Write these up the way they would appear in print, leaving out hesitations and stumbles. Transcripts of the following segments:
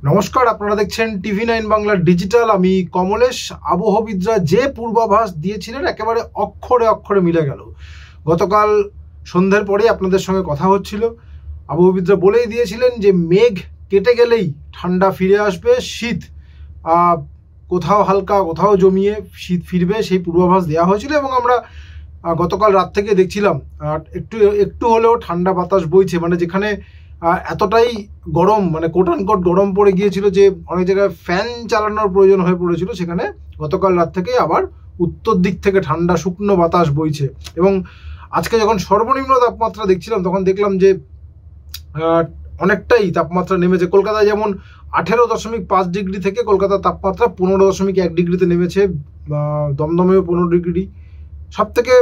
নমস্কার, আপনারা দেখছেন TV9 বাংলা ডিজিটাল। আমি কমলেশ। আবহবিদরা যে পূর্বাভাস দিয়েছিলেন একেবারে অক্ষরে অক্ষরে মিলে গেল। গতকাল সন্ধ্যার পরে আপনাদের সঙ্গে কথা হচ্ছিল, আবহবিদরা বলেই দিয়েছিলেন যে মেঘ কেটে গেলেই ঠান্ডা ফিরে আসবে, শীত কোথাও হালকা কোথাও জমিয়ে শীত ফিরবে, সেই পূর্বাভাস দেওয়া হয়েছিল। এবং আমরা গতকাল রাত থেকে দেখছিলাম একটু একটু হলেও ঠান্ডা বাতাস বইছে, মানে যেখানে এতটাই গরম, মানে কোট আনকোট গরম পড়ে গিয়েছিল যে অনেক জায়গায় ফ্যান চালানোর প্রয়োজন হয়ে পড়েছিল, সেখানে গতকাল রাত থেকে আবার উত্তর দিক থেকে ঠান্ডা শুকনো বাতাস বইছে। এবং আজকে যখন সর্বনিম্ন তাপমাত্রা দেখছিলাম তখন দেখলাম যে অনেকটাই তাপমাত্রা নেমেছে। কলকাতায় যেমন 18.5 ডিগ্রি থেকে কলকাতার তাপমাত্রা 15.1 ডিগ্রিতে নেমেছে, দমদমেও 15 ডিগ্রি। সব থেকে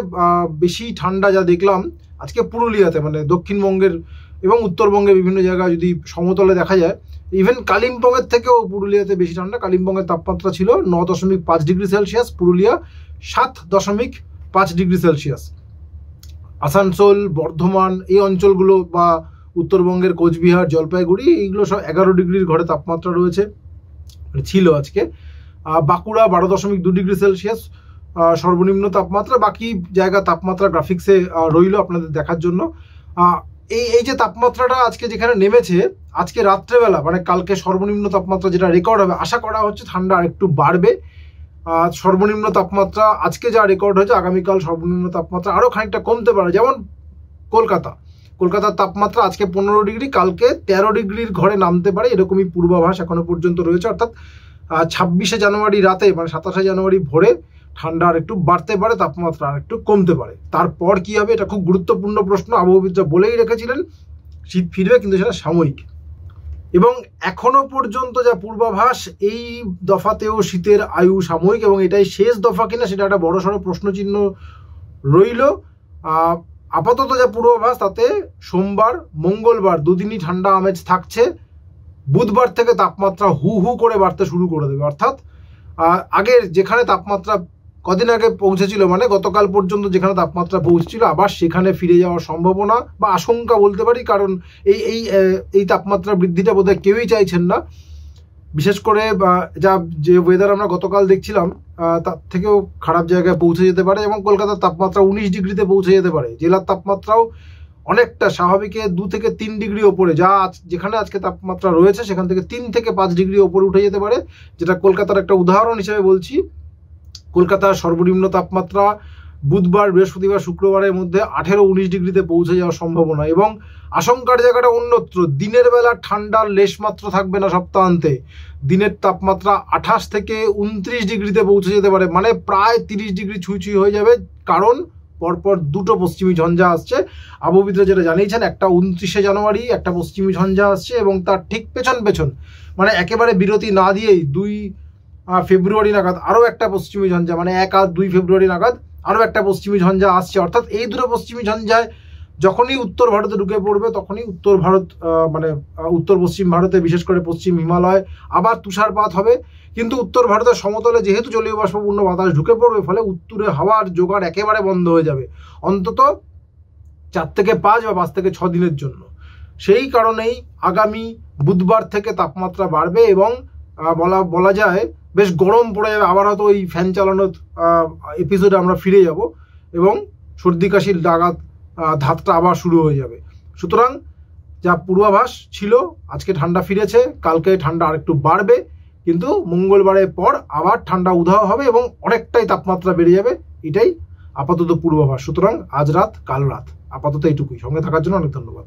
বেশি ঠান্ডা যা দেখলাম আজকে পুরুলিয়াতে, মানে দক্ষিণবঙ্গের এবং উত্তরবঙ্গে বিভিন্ন জায়গায় যদি সমতলে দেখা যায়, ইভেন কালিম্পংয়ের থেকেও পুরুলিয়াতে বেশি ঠান্ডা। কালিম্পংয়ের তাপমাত্রা ছিল 9.5 degree Celsius, Purulia 7.5 degree Celsius. Asansol, Bardhaman এই অঞ্চলগুলো বা উত্তরবঙ্গের কোচবিহার, জলপাইগুড়ি এইগুলো সব 11 ডিগ্রির ঘরে তাপমাত্রা রয়েছে, ছিল আজকে। বাঁকুড়া 12.2 ডিগ্রি সেলসিয়াস সর্বনিম্ন তাপমাত্রা। বাকি জায়গা তাপমাত্রা গ্রাফিক্সে রইল আপনাদের দেখার জন্য। এই যে তাপমাত্রাটা আজকে যেখানে নেমেছে, আজকে রাত্রেবেলা মানে কালকে সর্বনিম্ন তাপমাত্রা যেটা রেকর্ড হবে, আশা করা হচ্ছে ঠান্ডা আরেকটু বাড়বে। সর্বনিম্ন তাপমাত্রা আজকে যা রেকর্ড হয়েছে, আগামীকাল সর্বনিম্ন তাপমাত্রা আরও খানিকটা কমতে পারে। যেমন কলকাতার তাপমাত্রা আজকে 15 ডিগ্রি, কালকে 13 ডিগ্রির ঘরে নামতে পারে, এরকমই পূর্বাভাস এখনো পর্যন্ত রয়েছে। অর্থাৎ 26শে জানুয়ারি রাতে মানে 27শে জানুয়ারি ভোরে ঠান্ডা আর একটু বাড়তে পারে, তাপমাত্রা আর একটু কমতে পারে। তারপর কি হবে, এটা খুব গুরুত্বপূর্ণ প্রশ্ন। আবহবিদরা বলেই রেখেছিলেন শীত ফিরবে, কিন্তু সেটা সাময়িক। এবং এখনো পর্যন্ত যা পূর্বাভাস, এই দফাতেও শীতের আয়ু সাময়িক, এবং এটাই শেষ দফা কিনা সেটা একটা বড়সড় প্রশ্নচিহ্ন রইল। আপাতত যা পূর্বাভাস তাতে সোমবার মঙ্গলবার দুদিনই ঠান্ডা আমেজ থাকছে। বুধবার থেকে তাপমাত্রা হু হু করে বাড়তে শুরু করে দেবে। অর্থাৎ আগের যেখানে তাপমাত্রা কদিন আগে পৌঁছেছিল, মানে গতকাল পর্যন্ত যেখানে তাপমাত্রা পৌঁছেছিল, আবার সেখানে ফিরে যাওয়ার সম্ভাবনা বা আশঙ্কা বলতে পারি। কারণ এই তাপমাত্রা বৃদ্ধিটা বোধহয় কেউই চাইছেন না। বিশেষ করে যে ওয়েদার আমরা গতকাল দেখছিলাম তার থেকেও খারাপ জায়গায় পৌঁছে যেতে পারে। এবং কলকাতার তাপমাত্রা 19 ডিগ্রিতে পৌঁছে যেতে পারে। জেলার তাপমাত্রাও অনেকটা স্বাভাবিকের 2 থেকে 3 ডিগ্রি ওপরে, যেখানে আজকে তাপমাত্রা রয়েছে সেখান থেকে 3 থেকে 5 ডিগ্রি ওপরে উঠে যেতে পারে। যেটা কলকাতার একটা উদাহরণ হিসেবে বলছি, কলকাতার সর্বনিম্ন তাপমাত্রা বুধবার, বৃহস্পতিবার, শুক্রবারের মধ্যে 18-19 ডিগ্রিতে পৌঁছে যাওয়ার সম্ভাবনা। এবং আশঙ্কার জায়গাটা অন্যত্র। দিনের বেলা ঠান্ডার লেশমাত্র থাকবে না সপ্তাহান্তে। দিনের তাপমাত্রা 28 থেকে 29 ডিগ্রিতে পৌঁছে যেতে পারে, মানে প্রায় 30 ডিগ্রি ছুঁই হয়ে যাবে। কারণ পরপর দুটো পশ্চিমী ঝঞ্ঝা আসছে। আবহবিদরা যেটা জানিয়েছেন, একটা 29শে জানুয়ারি একটা পশ্চিমী ঝঞ্ঝা আসছে, এবং তার ঠিক পেছন মানে একেবারে বিরতি না দিয়েই 2 ফেব্রুয়ারি নাগাদ আরও একটা পশ্চিমী ঝঞ্ঝা, মানে 1 আর 2 ফেব্রুয়ারি নাগাদ আরও একটা পশ্চিমী ঝঞ্ঝা আসছে। অর্থাৎ এই দুটো পশ্চিমী ঝঞ্ঝায় যখনই উত্তর ভারতে ঢুকে পড়বে, তখনই উত্তর ভারত মানে উত্তর পশ্চিম ভারতে, বিশেষ করে পশ্চিম হিমালয় আবার তুষারপাত হবে। কিন্তু উত্তর ভারতের সমতলে যেহেতু জলীয় বাষ্পপূর্ণ বাতাস ঢুকে পড়বে, ফলে উত্তরে হাওয়ার জোগাড় একেবারে বন্ধ হয়ে যাবে অন্তত 4 থেকে 5 বা 5 থেকে 6 দিনের জন্য। সেই কারণেই আগামী বুধবার থেকে তাপমাত্রা বাড়বে এবং বলা যায় বেশ গরম পড়ে যাবে। আবার হয়তো ওই ফ্যান চালানোর এপিসোডে আমরা ফিরে যাব, এবং সর্দি কাশির ধাতটা আবার শুরু হয়ে যাবে। সুতরাং যা পূর্বাভাস ছিল, আজকে ঠান্ডা ফিরেছে, কালকে ঠান্ডা আরেকটু বাড়বে, কিন্তু মঙ্গলবারের পর আবার ঠান্ডা উধাও হবে এবং অনেকটাই তাপমাত্রা বেড়ে যাবে। এটাই আপাতত পূর্বাভাস। সুতরাং আজ রাত কাল রাত, আপাতত এইটুকুই। সঙ্গে থাকার জন্য অনেক ধন্যবাদ।